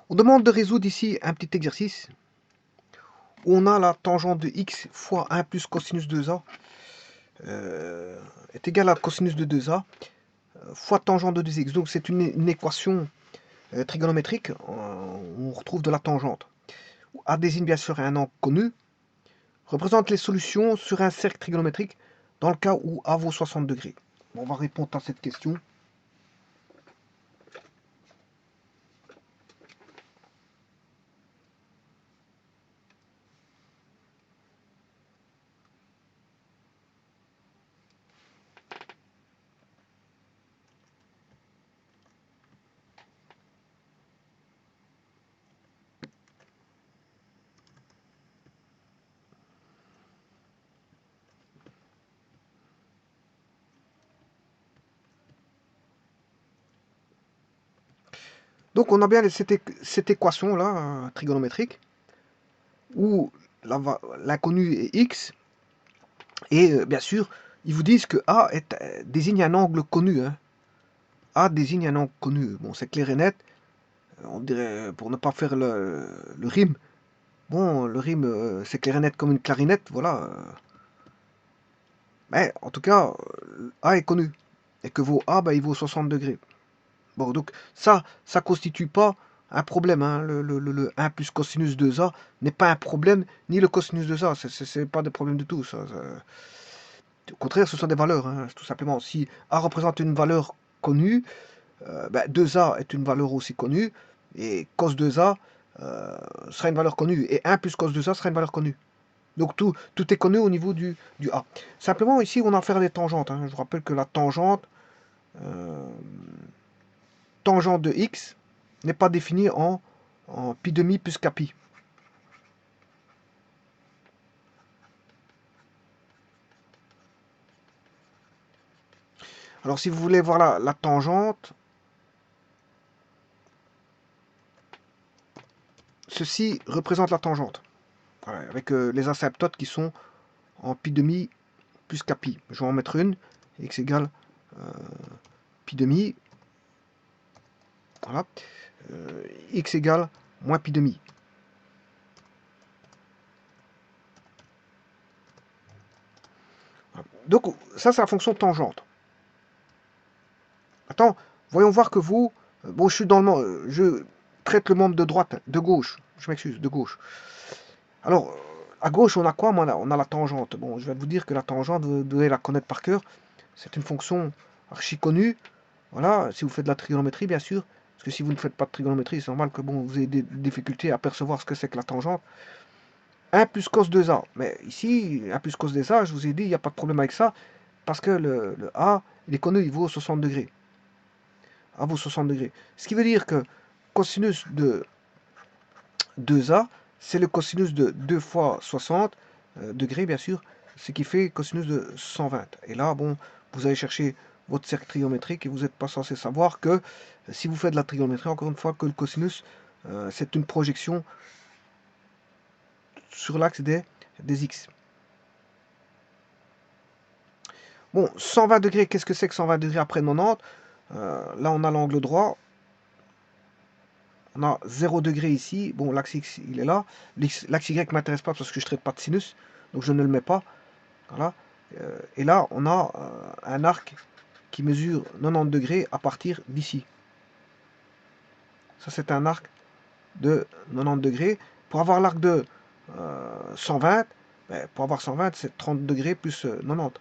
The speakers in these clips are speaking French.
On demande de résoudre ici un petit exercice où on a la tangente de x fois 1 plus cosinus 2a est égal à cosinus de 2a fois tangente de 2x. Donc c'est une équation trigonométrique. On retrouve de la tangente. A désigne bien sûr un angle connu. Représente les solutions sur un cercle trigonométrique dans le cas où A vaut 60 degrés. On va répondre à cette question. Donc on a bien cette équation-là, trigonométrique, où l'inconnu est x, et bien sûr, ils vous disent que A désigne un angle connu. Hein. A désigne un angle connu. Bon, c'est clair et net. On dirait, pour ne pas faire le rime, bon, le rime, c'est clair et net comme une clarinette, voilà. Mais en tout cas, A est connu. Et que vaut A, bah, il vaut 60 degrés. Bon, donc ça constitue pas un problème. Hein. Le 1 plus cosinus 2A n'est pas un problème, ni le cosinus 2A. C'est pas des problèmes du tout. Au contraire, ce sont des valeurs, hein, tout simplement. Si A représente une valeur connue, 2A est une valeur aussi connue, et cos 2A sera une valeur connue, et 1 plus cos 2A sera une valeur connue. Donc tout est connu au niveau du A. Simplement, ici, on a affaire à des tangentes. Hein. Je vous rappelle que la euh, tangente de x n'est pas définie en pi demi plus kpi. Alors, si vous voulez voir la tangente, ceci représente la tangente, voilà, avec les asymptotes qui sont en pi demi plus kpi. Je vais en mettre une, x égale pi demi, voilà, x égale moins pi demi. Donc ça, c'est la fonction tangente. Attends, voyons voir que vous... bon, je suis dans le... je traite le membre de droite, de gauche. Je m'excuse, de gauche. Alors, à gauche, on a quoi? On a la tangente. Bon, je vais vous dire que la tangente, vous devez la connaître par cœur. C'est une fonction archi connue. Voilà, si vous faites de la trigonométrie, bien sûr. Parce que si vous ne faites pas de trigonométrie, c'est normal que bon, vous ayez des difficultés à percevoir ce que c'est que la tangente. 1 plus cos 2a. Mais ici, 1 plus cos 2a, je vous ai dit, il n'y a pas de problème avec ça. Parce que le a, il est connu, il vaut 60 degrés. A vaut 60 degrés. Ce qui veut dire que cosinus de 2a, c'est le cosinus de 2 fois 60 degrés, bien sûr, ce qui fait cosinus de 120. Et là, bon, vous allez chercher votre cercle trigonométrique et vous n'êtes pas censé savoir que si vous faites de la trigonométrie, encore une fois, que le cosinus, c'est une projection sur l'axe des x. Bon, 120 degrés, qu'est-ce que c'est que 120 degrés après 90? Là, on a l'angle droit. On a 0 degré ici. Bon, l'axe X, il est là. L'axe Y ne m'intéresse pas parce que je ne traite pas de sinus. Donc, je ne le mets pas. Voilà. Et là, on a un arc qui mesure 90 degrés à partir d'ici. Ça, c'est un arc de 90 degrés. Pour avoir l'arc de 120, pour avoir 120, c'est 30 degrés plus 90.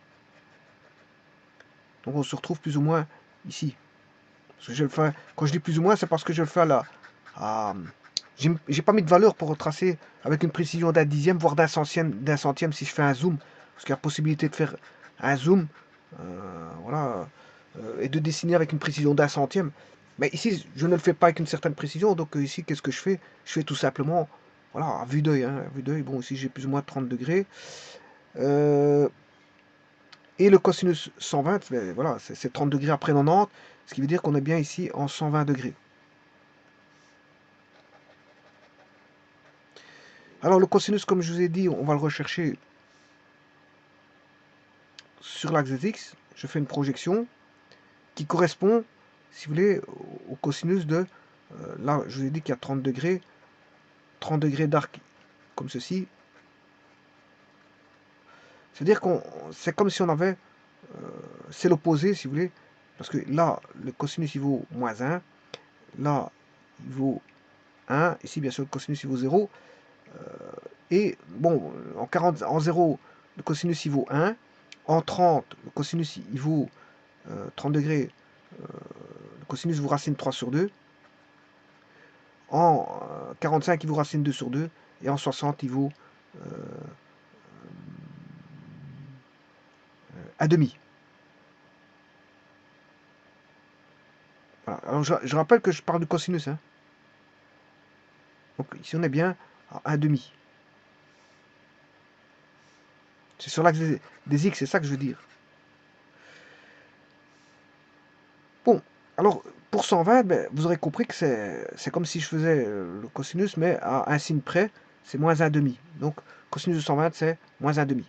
Donc, on se retrouve plus ou moins ici. Parce que je le fais, quand je dis plus ou moins, c'est parce que je le fais à j'ai pas mis de valeur pour retracer avec une précision d'un dixième, voire d'un centième si je fais un zoom. Parce qu'il y a possibilité de faire un zoom, voilà, et de dessiner avec une précision d'un centième. Mais ici, je ne le fais pas avec une certaine précision. Donc ici, qu'est-ce que je fais? Je fais tout simplement, voilà, à vue d'œil. Hein, à vue d'œil. Bon, ici, j'ai plus ou moins 30 degrés. Et le cosinus 120, voilà, c'est 30 degrés après 90, ce qui veut dire qu'on est bien ici en 120 degrés. Alors le cosinus, comme je vous ai dit, on va le rechercher sur l'axe des x. Je fais une projection qui correspond, si vous voulez, au cosinus de Là, je vous ai dit qu'il y a 30 degrés d'arc comme ceci. C'est-à-dire qu'on, c'est comme si on avait, c'est l'opposé si vous voulez, parce que là, le cosinus il vaut moins 1, là, il vaut 1, ici bien sûr le cosinus il vaut 0, et bon, en 0, le cosinus il vaut 1, en 30, le cosinus il vaut 30 degrés, le cosinus vous racine 3 sur 2, en 45 il vous racine 2 sur 2, et en 60 il vaut un demi. Voilà. Alors je rappelle que je parle du cosinus, hein. Donc ici on est bien à 1 demi. C'est sur l'axe des x, c'est ça que je veux dire. Bon, alors pour 120, ben, vous aurez compris que c'est comme si je faisais le cosinus, mais à un signe près, c'est moins 1 demi. Donc cosinus de 120, c'est moins 1 demi.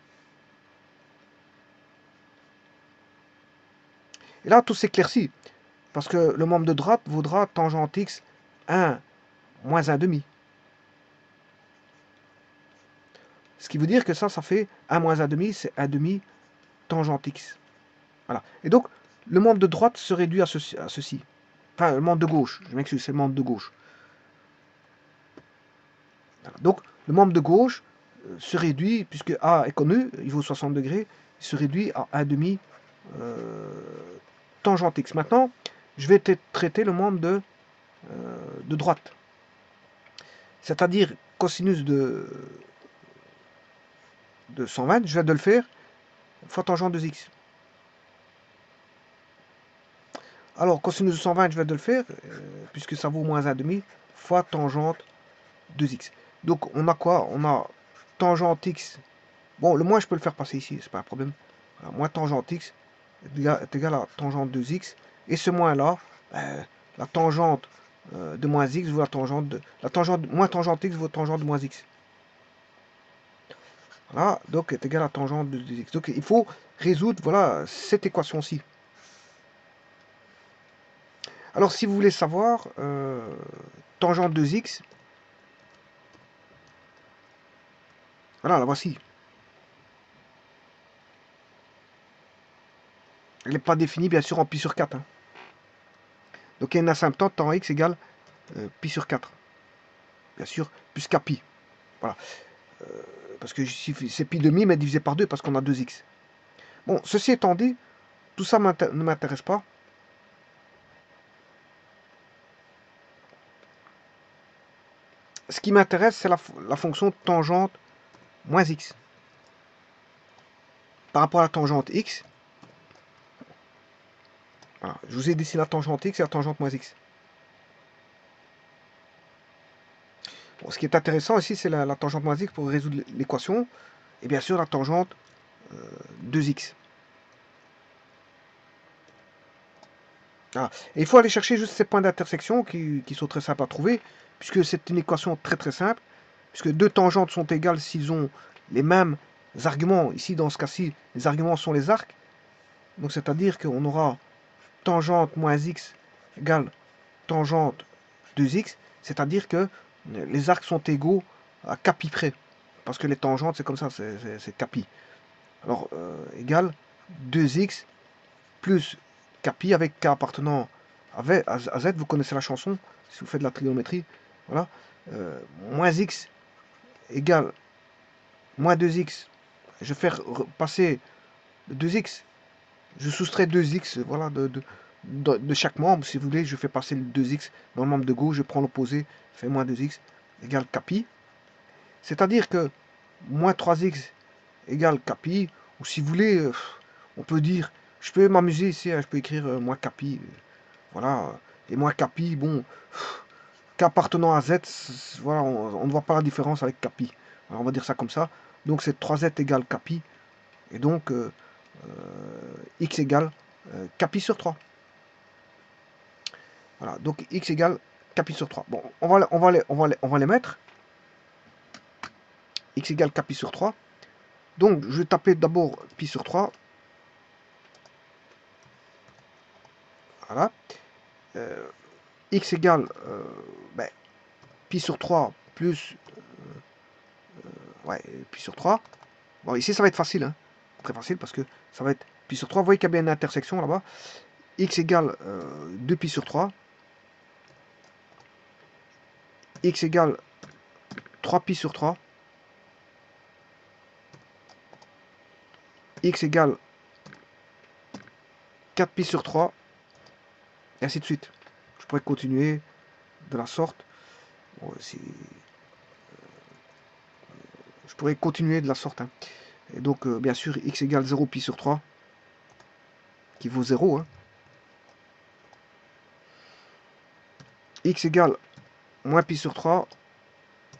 Et là, tout s'éclaircit, parce que le membre de droite vaudra tangente x 1 moins 1 demi. Ce qui veut dire que ça fait 1 moins 1 demi, c'est 1 demi tangente x. Voilà. Et donc, le membre de droite se réduit à ceci. Enfin, le membre de gauche, je m'excuse, c'est le membre de gauche. Voilà. Donc, le membre de gauche se réduit, puisque A est connu, il vaut 60 degrés, il se réduit à 1 demi tangente x. Maintenant, je vais traiter le membre de droite. C'est-à-dire cosinus de 120, je viens de le faire, fois tangente de x. Alors, cosinus de 120, je viens de le faire, puisque ça vaut moins 1 demi, fois tangente 2x. Donc, on a quoi? On a tangente x. Bon, le moins, je peux le faire passer ici, c'est pas un problème. Alors, moins tangente x est égal à tangente 2x. Et ce moins-là, la tangente de moins x vaut la tangente de... La tangente, moins tangente x vaut tangente de moins x. Voilà, donc est égal à tangente de 2x. Donc, il faut résoudre, voilà, cette équation-ci. Alors, si vous voulez savoir, tangente 2x, voilà, la voici. Elle n'est pas définie, bien sûr, en pi sur 4. Hein. Donc, il y a une asymptote temps x égale pi sur 4. Bien sûr, plus pi. Voilà. Parce que c'est pi demi, mais divisé par 2, parce qu'on a 2x. Bon, ceci étant dit, tout ça ne m'intéresse pas. Ce qui m'intéresse, c'est la fonction tangente moins x. Par rapport à la tangente x, voilà, je vous ai dessiné la tangente x et la tangente moins x. Bon, ce qui est intéressant ici, c'est la tangente moins x pour résoudre l'équation. Et bien sûr, la tangente 2x. Voilà. Et il faut aller chercher juste ces points d'intersection qui sont très simples à trouver, puisque c'est une équation très très simple, puisque deux tangentes sont égales s'ils ont les mêmes arguments. Ici, dans ce cas-ci, les arguments sont les arcs. Donc, c'est-à-dire qu'on aura tangente moins x égale tangente 2x, c'est-à-dire que les arcs sont égaux à capi près. Parce que les tangentes, c'est comme ça, c'est capi. Alors, égale 2x plus capi avec k appartenant à z, vous connaissez la chanson, si vous faites de la trigonométrie, voilà. Moins x égale moins 2x, je vais faire passer 2x, je soustrais 2x, voilà, de chaque membre, si vous voulez, je fais passer le 2x dans le membre de gauche, je prends l'opposé, je fais moins 2x égale capi, c'est-à-dire que moins 3x égale capi, ou si vous voulez, on peut dire, je peux m'amuser ici, hein, je peux écrire moins capi, voilà, et moins capi, bon, qu'appartenant à z, voilà, on ne voit pas la différence avec capi, alors on va dire ça comme ça, donc c'est 3z égale capi, et donc x égale capi sur 3. Voilà, donc x égale capi sur 3. Bon, on va les mettre. X égale capi sur 3. Donc, je vais taper d'abord pi sur 3. Voilà. x égale ben, pi sur 3 plus ouais, pi sur 3. Bon, ici, ça va être facile, hein. Très facile, parce que ça va être pi sur 3. Vous voyez qu'il y a bien une intersection là-bas. X égale 2 pi sur 3. X égale 3 pi sur 3. X égale 4 pi sur 3. Et ainsi de suite. Je pourrais continuer de la sorte. Bon, je pourrais continuer de la sorte, hein. Et donc, bien sûr, x égale 0 pi sur 3, qui vaut 0. Hein. X égale moins pi sur 3.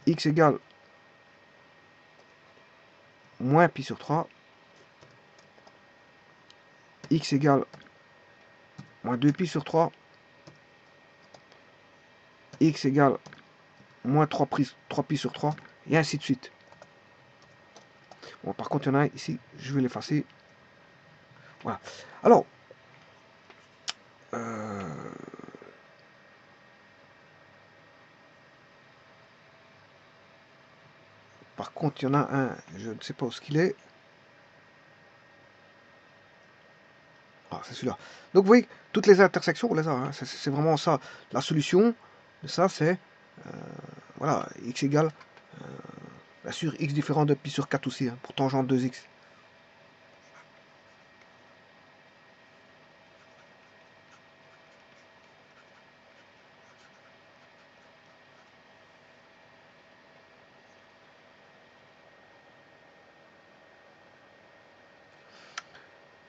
X égale moins pi sur 3. X égale moins 2 pi sur 3. X égale moins 3 pi sur 3. Et ainsi de suite. Bon, par contre, il y en a un ici, je vais l'effacer. Voilà. Alors, par contre, il y en a un, je ne sais pas où ce qu'il est. Ah, c'est celui-là. Donc, vous voyez, toutes les intersections, on les a. Hein. C'est vraiment ça. La solution de ça, c'est, voilà, x égale, bien sûr, x différent de pi sur 4 aussi, hein, pour tangente 2x.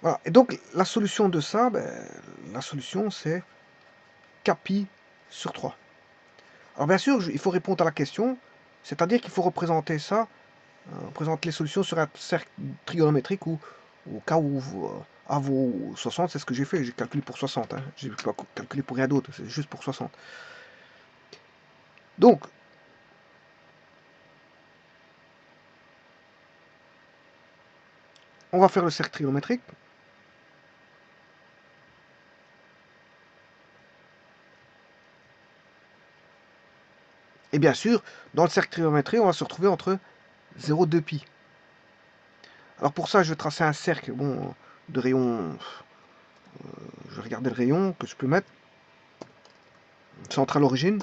Voilà. Et donc, la solution de ça, ben, la solution, c'est kpi sur 3. Alors, bien sûr, il faut répondre à la question, c'est-à-dire qu'il faut représenter ça, représenter les solutions sur un cercle trigonométrique où, au cas où A vaut 60, c'est ce que j'ai fait, j'ai calculé pour 60. Hein. J'ai pas calculé pour rien d'autre, c'est juste pour 60. Donc, on va faire le cercle trigonométrique. Et bien sûr, dans le cercle trigonométrique, on va se retrouver entre 0 et 2 pi. Alors pour ça, je vais tracer un cercle bon, de rayon. Je vais regarder le rayon que je peux mettre. Centre à l'origine.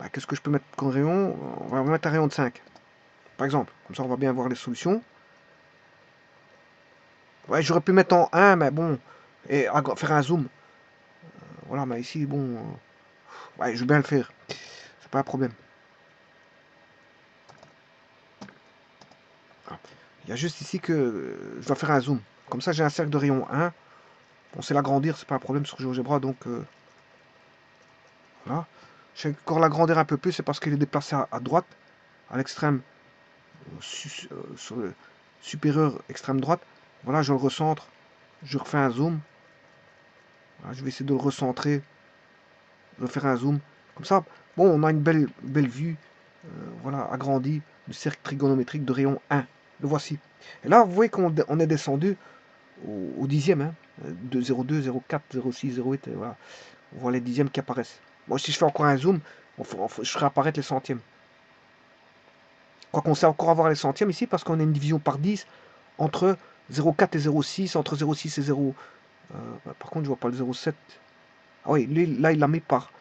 Bah, qu'est-ce que je peux mettre comme rayon? On va mettre un rayon de 5. Par exemple. Comme ça, on va bien voir les solutions. Ouais, j'aurais pu mettre en 1, mais bon. Et faire un zoom. Voilà, mais ici, bon. Ouais, je vais bien le faire. C'est pas un problème. Il y a juste ici que je dois faire un zoom. Comme ça, j'ai un cercle de rayon 1. On sait l'agrandir, c'est pas un problème sur GeoGebra, donc voilà. Je vais encore l'agrandir un peu plus, c'est parce qu'il est déplacé à droite, à l'extrême sur le supérieur extrême droite. Voilà, je le recentre, je refais un zoom. Voilà, je vais essayer de le recentrer, de faire un zoom. Comme ça, bon, on a une belle vue, voilà, agrandie du cercle trigonométrique de rayon 1. Le voici. Et là, vous voyez qu'on est descendu au dixième, hein, de 0,2, 0,4, 0,6, 0,8, voilà. On voit les dixièmes qui apparaissent. Moi, si je fais encore un zoom, je ferai apparaître les centièmes. Quoi qu'on sait encore avoir les centièmes ici, parce qu'on a une division par 10 entre 0,4 et 0,6, entre 0,6 et 0. Par contre, je vois pas le 0,7. Ah oui, lui, là, il l'a mis par.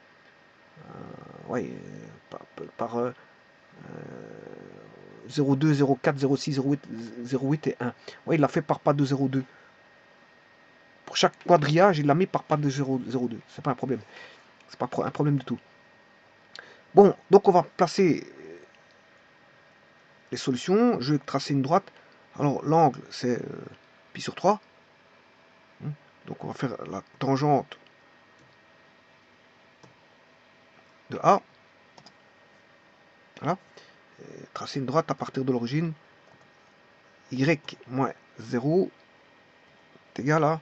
Oui, par 0,2, 0,4, 0,6, 0,8, 0,8 et 1. Oui, il l'a fait par pas de 0,2. Pour chaque quadrillage, il l'a mis par pas de 0,2. C'est pas un problème. C'est pas un problème du tout. Bon, donc on va placer les solutions. Je vais tracer une droite. Alors, l'angle, c'est pi sur 3. Donc, on va faire la tangente de A. Voilà. Et tracer une droite à partir de l'origine. Y moins 0 est égal à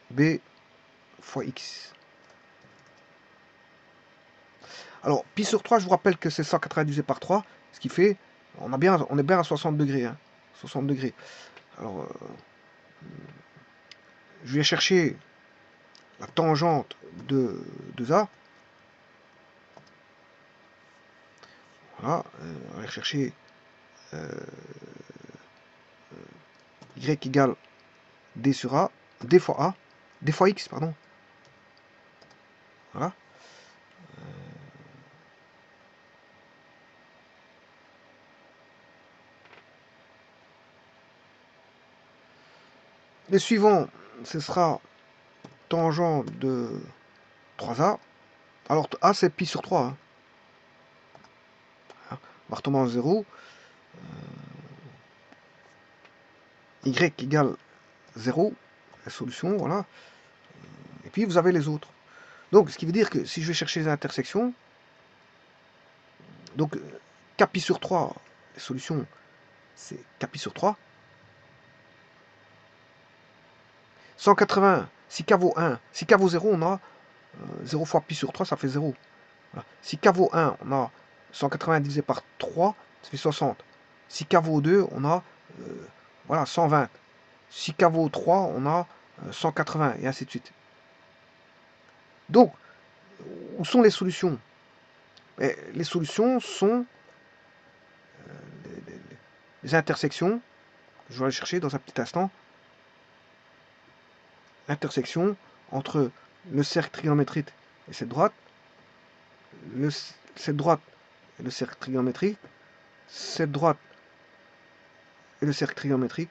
B fois X. Alors, pi sur 3, je vous rappelle que c'est 180 divisé par 3, ce qui fait, on est bien à 60 degrés. Hein, 60 degrés. Alors, je vais chercher la tangente de 2A. Voilà, on va aller chercher y égale d sur A, d fois A, d fois x, pardon. Voilà. Le suivant, ce sera tangente de 3A. Alors A c'est pi sur 3. Hein. On va retomber en 0. Y égale 0. La solution, voilà. Et puis vous avez les autres. Donc ce qui veut dire que si je vais chercher les intersections, donc K sur 3, la solution c'est K sur 3. 180, si K vaut 1, si K vaut 0, on a 0 fois pi sur 3, ça fait 0. Voilà. Si K vaut 1, on a 180 divisé par 3, ça fait 60. Si K vaut 2, on a voilà, 120. Si K vaut 3, on a 180, et ainsi de suite. Donc, où sont les solutions? Les solutions sont les intersections. Je vais aller chercher dans un petit instant. L'intersection entre le cercle trigonométrique et cette droite, cette droite et le cercle trigonométrique, cette droite et le cercle trigonométrique.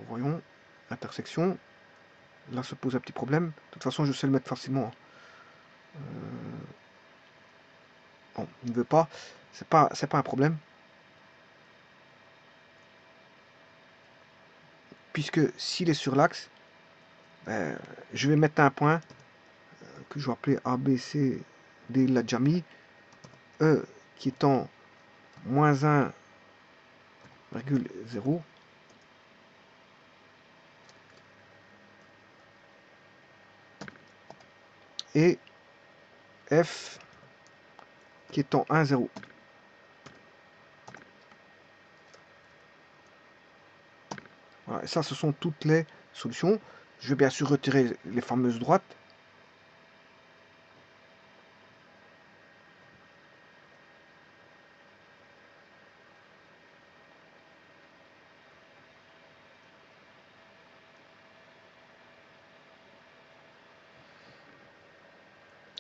Voyons, l'intersection. Là se pose un petit problème. De toute façon, je sais le mettre facilement. Bon, il ne veut pas. C'est pas un problème. Puisque s'il est sur l'axe, ben, je vais mettre un point que je vais appeler A, B, C, D, il l'a déjà mis. E qui étant moins 1,0. Et F qui étant 1, 0. Voilà, et ça, ce sont toutes les solutions. Je vais bien sûr retirer les fameuses droites.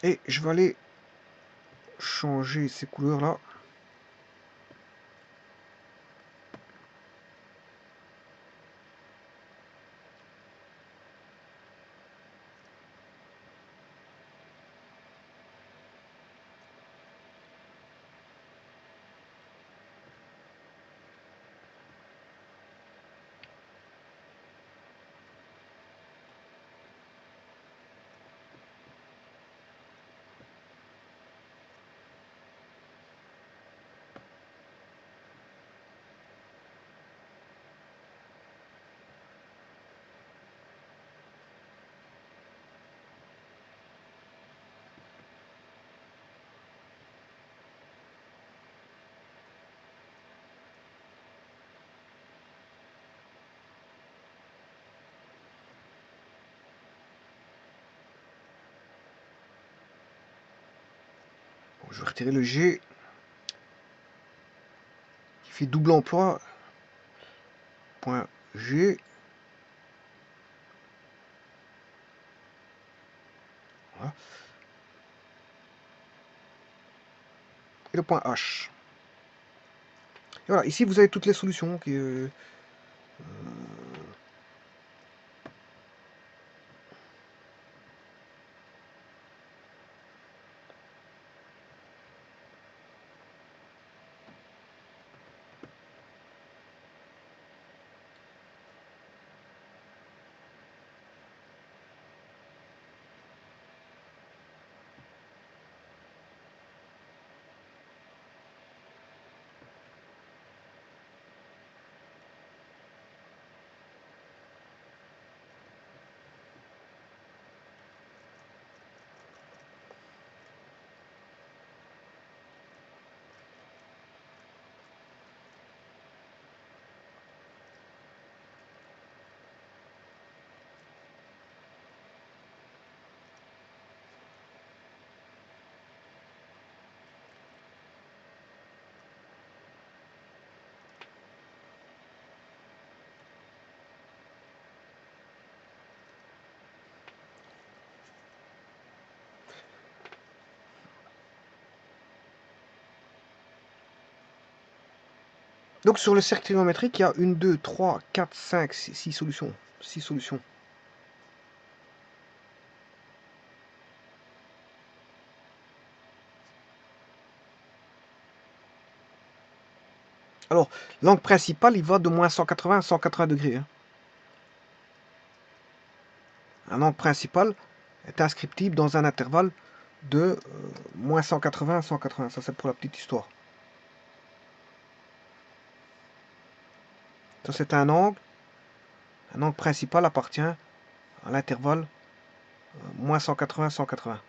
Et je vais aller changer ces couleurs-là. Bon, je vais retirer le G qui fait double emploi. Point G. Voilà. Et le point H. Et voilà, ici vous avez toutes les solutions qui, Donc sur le cercle trigonométrique, il y a 1, 2, 3, 4, 5, 6 solutions. 6 solutions. Alors, l'angle principal, il va de moins 180 à 180 degrés. Hein. Un angle principal est inscriptible dans un intervalle de moins 180 à 180. Ça, c'est pour la petite histoire. Ça, c'est un angle. Un angle principal appartient à l'intervalle moins 180 à 180.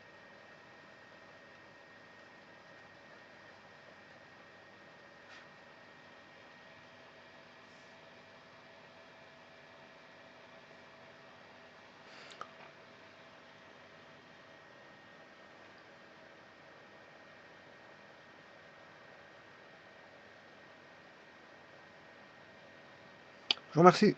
Je vous remercie.